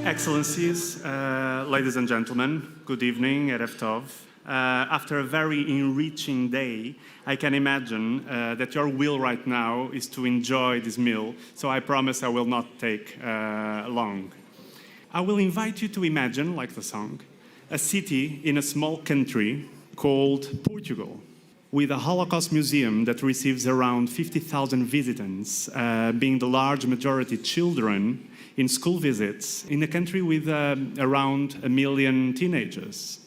Excellencies, ladies and gentlemen, good evening, Erev Tov. After a very enriching day, I can imagine that your will right now is to enjoy this meal, so I promise I will not take long. I will invite you to imagine, like the song, a city in a small country called Portugal, with a Holocaust museum that receives around 50,000 visitors, being the large majority children in school visits, in a country with around 1 million teenagers.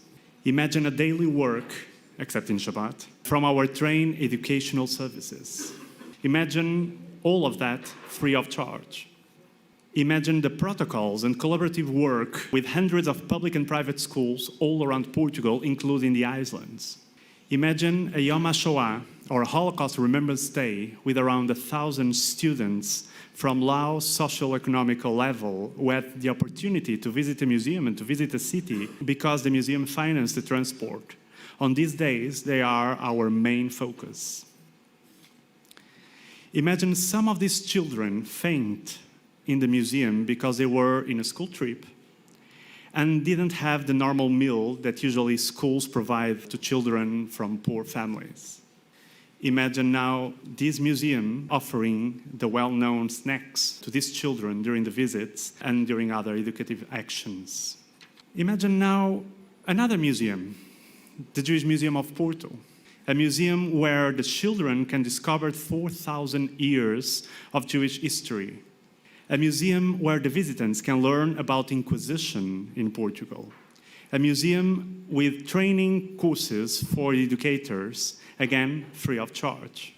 Imagine a daily work, except in Shabbat, from our trained educational services. Imagine all of that free of charge. Imagine the protocols and collaborative work with hundreds of public and private schools all around Portugal, including the islands. Imagine a Yom HaShoah, or a Holocaust Remembrance Day, with around 1,000 students from low socio-economical level who had the opportunity to visit a museum and to visit a city because the museum financed the transport. On these days, they are our main focus. Imagine some of these children faint in the museum because they were in a school trip and didn't have the normal meal that usually schools provide to children from poor families. Imagine now this museum offering the well-known snacks to these children during the visits and during other educative actions. Imagine now another museum, the Jewish Museum of Porto, a museum where the children can discover 4,000 years of Jewish history, a museum where the visitors can learn about Inquisition in Portugal, a museum with training courses for educators, again, free of charge.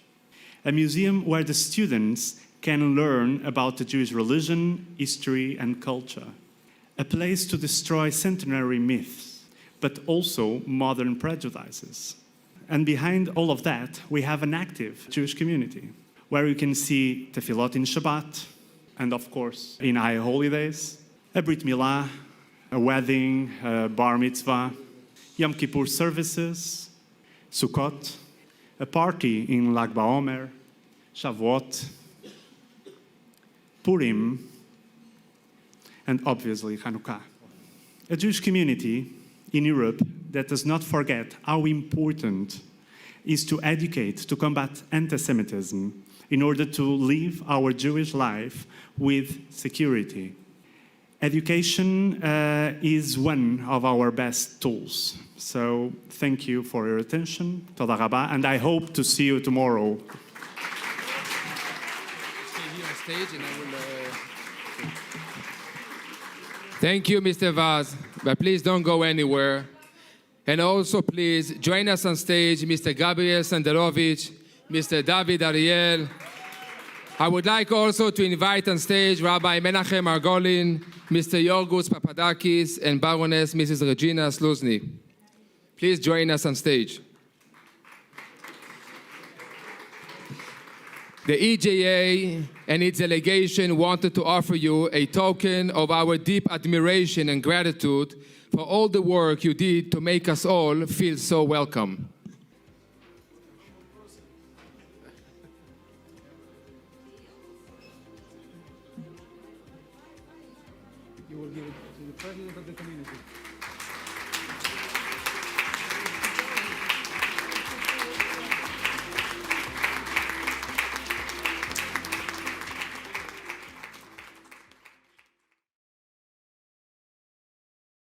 A museum where the students can learn about the Jewish religion, history, and culture. A place to destroy centenary myths, but also modern prejudices. And behind all of that, we have an active Jewish community, where you can see tefillot in Shabbat, and of course, in high holidays, a Brit Milah, a wedding, a bar mitzvah, Yom Kippur services, Sukkot, a party in Lag BaOmer, Shavuot, Purim, and obviously Hanukkah. A Jewish community in Europe that does not forget how important it is to educate, to combat anti-Semitism, in order to live our Jewish life with security. Education is one of our best tools. So thank you for your attention, Toda Rabba, and I hope to see you tomorrow. Thank you, Mr. Vaz, but please don't go anywhere. And also, please join us on stage, Mr. Gabriel Sanderovich, Mr. David Ariel. I would like also to invite on stage Rabbi Menachem Margolin, Mr. Yorgos Papadakis, and Baroness Mrs. Regina Sluzny. Please join us on stage. The EJA and its delegation wanted to offer you a token of our deep admiration and gratitude for all the work you did to make us all feel so welcome. You will give it to the president of the community.